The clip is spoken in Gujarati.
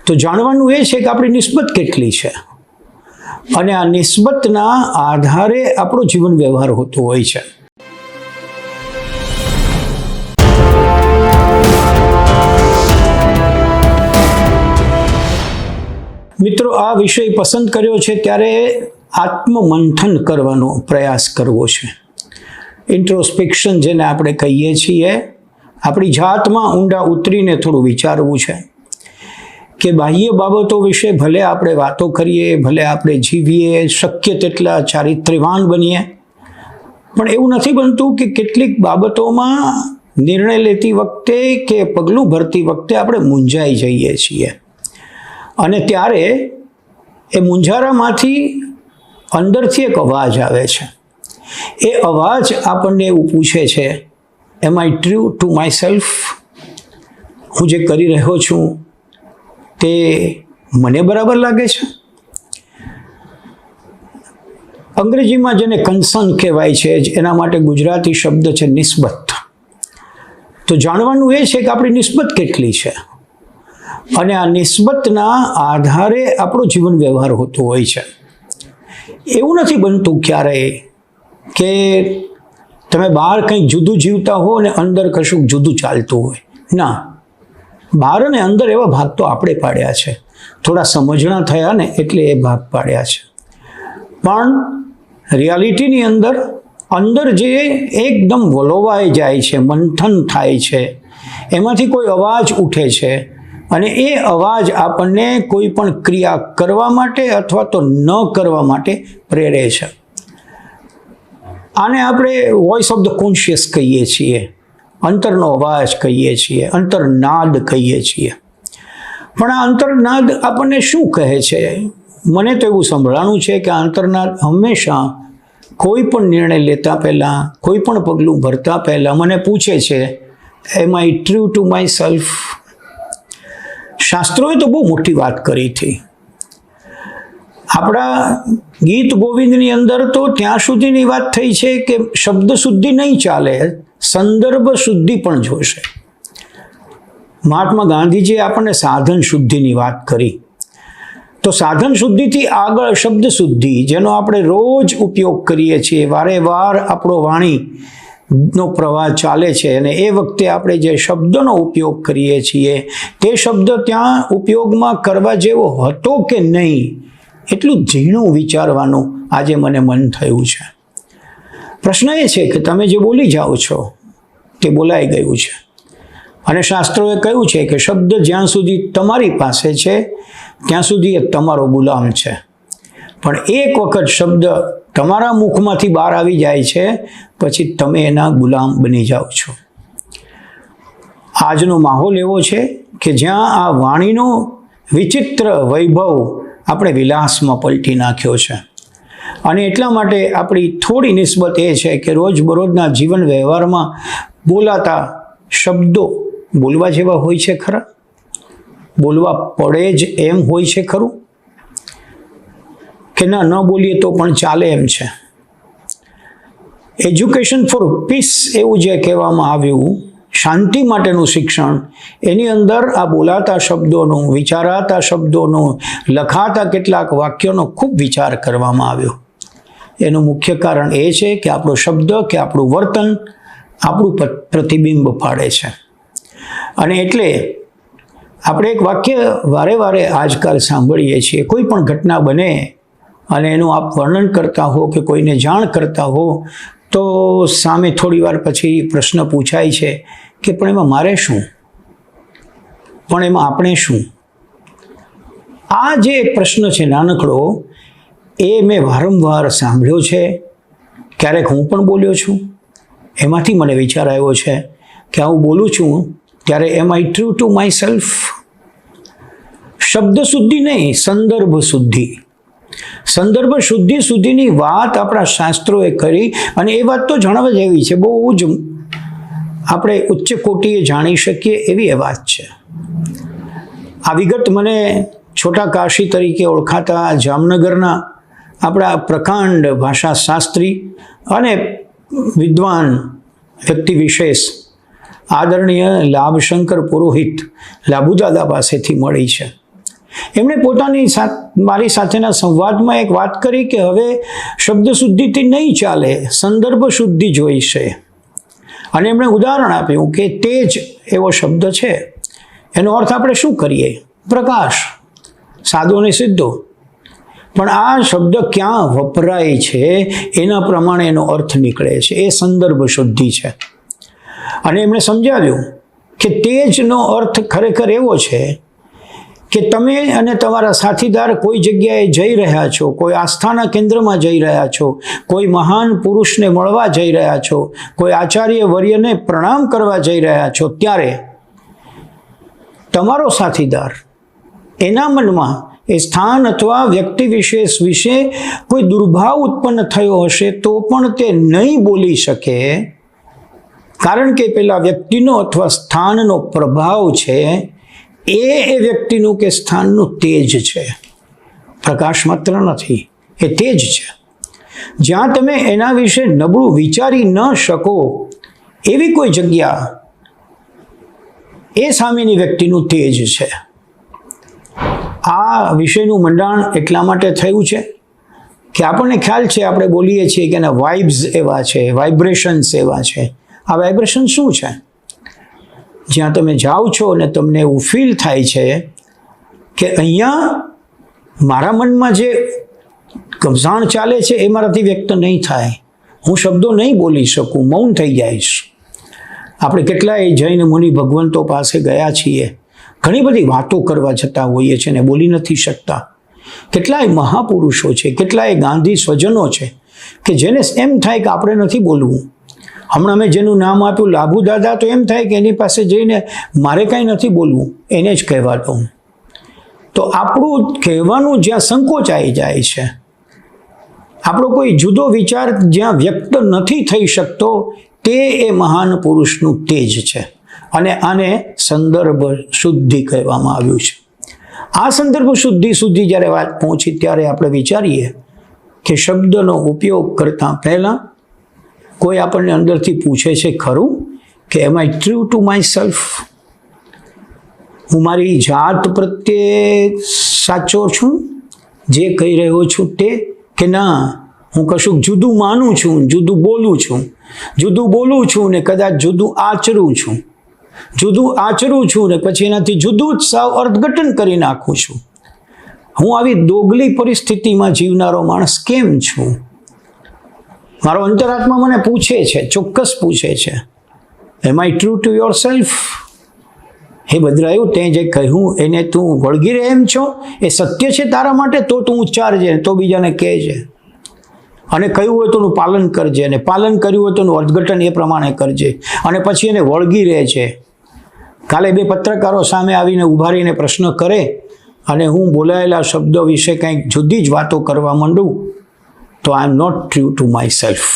તો જાણવાનું એ છે કે આપણી નિસ્બત કેટલી છે, અને આ નિસ્બતના આધારે આપણો જીવન વ્યવહાર હોતો હોય છે. મિત્રો, આ વિષય પસંદ કર્યો છે ત્યારે આત્મમંથન કરવાનો પ્રયાસ કરવો છે. ઇન્ટ્રોસ્પેક્શન જેને આપણે કહીએ છીએ, આપણી જાતમાં ઊંડા ઉતરીને થોડું વિચારવું છે કે બાહ્ય બાબતો વિશે ભલે આપણે વાતો કરીએ, ભલે આપણે જીવીએ, શક્ય તેટલા ચારિત્ર્યવાન બનીએ, પણ એવું નથી બનતું કે કેટલીક બાબતોમાં નિર્ણય લેતી વખતે કે પગલું ભરતી વખતે આપણે મૂંઝાઈ જઈએ છીએ, અને ત્યારે એ મૂંઝારામાંથી અંદરથી એક અવાજ આવે છે. એ અવાજ આપણને એવું પૂછે છે, એમ આઈ ટ્રુ ટુ માય સેલ્ફ? હું જે કરી રહ્યો છું તે મને બરાબર લાગે છે? અંગ્રેજીમાં જેને કન્સર્ન કહેવાય છે, એના માટે ગુજરાતી શબ્દ છે નિસ્બત. તો જાણવાનું એ છે કે આપણી નિસ્બત કેટલી છે, અને આ નિસ્બતના આધારે આપણો જીવન વ્યવહાર હોતો હોય છે. એવું નથી બનતું ક્યારેય કે તમે બહાર કંઈક જુદું જીવતા હો અને અંદર કશું જુદું ચાલતું હોય. ના, બહાર અને અંદર એવા ભાગ તો આપણે પાડ્યા છે. થોડા સમજણા થયા ને એટલે એ ભાગ પાડ્યા છે. પણ રિયાલિટીની અંદર જે એકદમ વલોવાઈ જાય છે, મંથન થાય છે, એમાંથી કોઈ અવાજ ઉઠે છે, અને એ અવાજ આપણને કોઈ પણ ક્રિયા કરવા માટે અથવા તો ન કરવા માટે પ્રેરે છે. આને આપણે વોઇસ ઓફ ધ કોન્શિયસ કહીએ છીએ, અંતરનો અવાજ કહીએ છીએ, અંતરનાદ કહીએ છીએ. પણ આ અંતરનાદ આપણને શું કહે છે? મને તો એવું સંભળાણું છે કે આ અંતરનાદ હંમેશા કોઈ પણ નિર્ણય લેતા પહેલાં, કોઈ પણ પગલું ભરતા પહેલાં મને પૂછે છે, એમ આઈ ટ્રુ ટુ માય સેલ્ફ? શાસ્ત્રોએ તો બહુ મોટી વાત કરી હતી. આપણા ગીત ગોવિંદની અંદર તો ત્યાં સુધીની વાત થઈ છે કે શબ્દ શુદ્ધિ નહીં ચાલે, સંદર્ભ શુદ્ધિ પણ જોશે. મહાત્મા ગાંધીજીએ આપણને સાધન શુદ્ધિની વાત કરી. તો સાધન શુદ્ધિથી આગળ શબ્દ શુદ્ધિ, જેનો આપણે રોજ ઉપયોગ કરીએ છીએ, વારે વાર આપણો વાણીનો પ્રવાહ ચાલે છે, અને એ વખતે આપણે જે શબ્દનો ઉપયોગ કરીએ છીએ તે શબ્દ ત્યાં ઉપયોગમાં કરવા જેવો હતો કે નહીં, એટલું ઝીણું વિચારવાનું આજે મને મન થયું છે. પ્રશ્ન એ છે કે તમે જે બોલી જાઓ છો તે બોલાઈ ગયું છે, અને શાસ્ત્રોએ કહ્યું છે કે શબ્દ જ્યાં સુધી તમારી પાસે છે ત્યાં સુધી એ તમારો ગુલામ છે. પણ એક વખત શબ્દ તમારા મુખમાંથી બહાર આવી જાય છે પછી તમે એના ગુલામ બની જાઓ છો. આજનો માહોલ એવો છે કે જ્યાં આ વાણીનો વિચિત્ર વૈભવ આપણે વિલાસમાં પલટી નાખ્યો છે, અને એટલા માટે આપણી થોડી નિસ્બત એ છે કે રોજબરોજના જીવન વ્યવહારમાં બોલાતા શબ્દો બોલવા જેવા હોય છે ખરા? બોલવા પડે જ એમ હોય છે ખરું? કે ના, ન બોલીએ તો પણ ચાલે એમ છે? એજ્યુકેશન ફોર પીસ એવું જે કહેવામાં આવ્યું, શાંતિ માટેનું શિક્ષણ, એની અંદર આ બોલાતા શબ્દોનું, વિચારાતા શબ્દોનું, લખાતા કેટલાક વાક્યોનો ખૂબ વિચાર કરવામાં આવ્યો. એનું મુખ્ય કારણ એ છે કે આપણો શબ્દ કે આપણું વર્તન આપણું પ્રતિબિંબ પાડે છે. અને એટલે આપણે એક વાક્ય વારે વારે આજકાલ સાંભળીએ છીએ. કોઈ પણ ઘટના બને અને એનું આપ વર્ણન કરતા હો કે કોઈને જાણ કરતા હો તો સામે થોડી વાર પછી પ્રશ્ન પૂછાય છે કે પણ એમાં મારે શું, પણ એમાં આપણે શું? આ જે પ્રશ્ન છે નાનકડો, એ મેં વારંવાર સાંભળ્યો છે. ક્યારેક હું પણ બોલ્યો છું. એમાંથી મને વિચાર આવ્યો છે કે હું બોલું છું ત્યારે એમ આઈ ટ્રુ ટુ માય સેલ્ફ? શબ્દ શુદ્ધિ નહીં, સંદર્ભ શુદ્ધિ. સંદર્ભ શુદ્ધિ સુધીની વાત આપણા શાસ્ત્રોએ કરી, અને એ વાત તો જાણવા જેવી છે, બહુ જ આપણે ઉચ્ચ કોટીએ જાણી શકીએ એવી એ વાત છે. આ વિગત મને છોટા કાશી તરીકે ઓળખાતા જામનગરના આપણા પ્રકાંડ ભાષાશાસ્ત્રી અને વિદ્વાન વ્યક્તિ વિશેષ આદરણીય લાભશંકર પુરોહિત લાભુદાદા પાસેથી મળી છે. એમણે પોતાની મારી સાથેના સંવાદમાં એક વાત કરી કે હવે શબ્દ શુદ્ધિથી નહીં ચાલે, સંદર્ભ શુદ્ધિ જોઈશે. અને એમણે ઉદાહરણ આપ્યું કે તેજ એવો શબ્દ છે, એનો અર્થ આપણે શું કરીએ? પ્રકાશ, સાદો ને સીધો. પણ આ શબ્દ ક્યાં વપરાય છે એના પ્રમાણે એનો અર્થ નીકળે છે, એ સંદર્ભ શુદ્ધિ છે. અને એમણે સમજાવ્યું કે તેજનો અર્થ ખરેખર એવો છે કે તમે અને તમારા સાથીદાર કોઈ જગ્યાએ જઈ રહ્યા છો, કોઈ આસ્થાના કેન્દ્રમાં જઈ રહ્યા છો, કોઈ મહાન પુરુષને મળવા જઈ રહ્યા છો, કોઈ આચાર્ય વર્યને પ્રણામ કરવા જઈ રહ્યા છો, ત્યારે તમારો સાથીદાર, એના મનમાં એ સ્થાન અથવા વ્યક્તિ વિશેષ વિશે કોઈ દુર્ભાવ ઉત્પન્ન થયો હશે તો પણ તે નહીં બોલી શકે, કારણ કે પેલા વ્યક્તિનો અથવા સ્થાનનો પ્રભાવ છે એ વ્યક્તિનું કે સ્થાનનું તેજ છે. પ્રકાશ માત્ર નથી, એ તેજ છે. જ્યાં તમે એના વિશે નબળું વિચારી ન શકો એવી કોઈ જગ્યા એ સામેની વ્યક્તિનું તેજ છે. આ વિષયનું મંડાણ એટલા માટે થયું છે કે આપણને ખ્યાલ છે, આપણે બોલીએ છીએ કે એના વાઇબ્સ એવા છે, વાઇબ્રેશન્સ એવા છે. આ વાઇબ્રેશન શું છે? જ્યાં તમે જાઓ છો અને તમને એવું ફીલ થાય છે કે અહીંયા મારા મનમાં જે ગમઝાણ ચાલે છે એ મારાથી વ્યક્ત નહીં થાય, હું શબ્દો નહીં બોલી શકું, મૌન થઈ જઈશ. આપણે કેટલાય જૈન મુનિ ભગવંતો પાસે ગયા છીએ, ઘણી બધી વાતો કરવા જતા હોઈએ છીએ ને બોલી નથી શકતા. કેટલાય મહાપુરુષો છે, કેટલાય ગાંધી સ્વજનો છે કે જેને એમ થાય કે આપણે નથી બોલવું. હમણાં મેં જેનું નામ આપ્યું લાભુ દાદા, તો એમ થાય કે એની પાસે જઈને મારે કાંઈ નથી બોલવું, એને જ કહેવા દઉં. તો આપણું કહેવાનું જ્યાં સંકોચાઈ જાય છે, આપણો કોઈ જુદો વિચાર જ્યાં વ્યક્ત નથી થઈ શકતો, તે એ મહાન પુરુષનું તેજ છે. અને આને સંદર્ભ શુદ્ધિ કહેવામાં આવ્યું છે. આ સંદર્ભ શુદ્ધિ સુધી જ્યારે વાત પહોંચી ત્યારે આપણે વિચારીએ કે શબ્દનો ઉપયોગ કરતાં પહેલાં કોઈ આપણને અંદરથી પૂછે છે ખરું કે એમ આઈ ટ્રુ ટુ માય સેલ્ફ? હું મારી જાત પ્રત્યે સાચો છું જે કહી રહ્યો છું તે, કે ના હું કશુંક જુદું માનું છું, જુદું બોલું છું, ને કદાચ જુદું આચરું છું, ને પછી એનાથી જુદું જ સાવ અર્થઘટન કરી નાખું છું. હું આવી દોગલી પરિસ્થિતિમાં જીવનારો માણસ કેમ છું? મારો અંતરાત્મા મને પૂછે છે, ચોક્કસ પૂછે છે, એમ આઈ ટ્રુ ટુ યોર સેલ્ફ? હે બદરાયું, તે જે કહ્યું એને તું વળગી રહે એમ છો? એ સત્ય છે તારા માટે? તો તું ઉચ્ચારજે, તો બીજાને કહેજે. અને કહ્યું હોય તો એનું પાલન કરજે, અને પાલન કર્યું હોય તો એનું અર્થઘટન એ પ્રમાણે કરજે, અને પછી એને વળગી રહે છે. કાલે બે પત્રકારો સામે આવીને ઊભા રહીને પ્રશ્ન કરે અને હું બોલાયેલા શબ્દો વિશે કંઈક જુદી જ વાતો કરવા માંડું, તો I am not true to my self.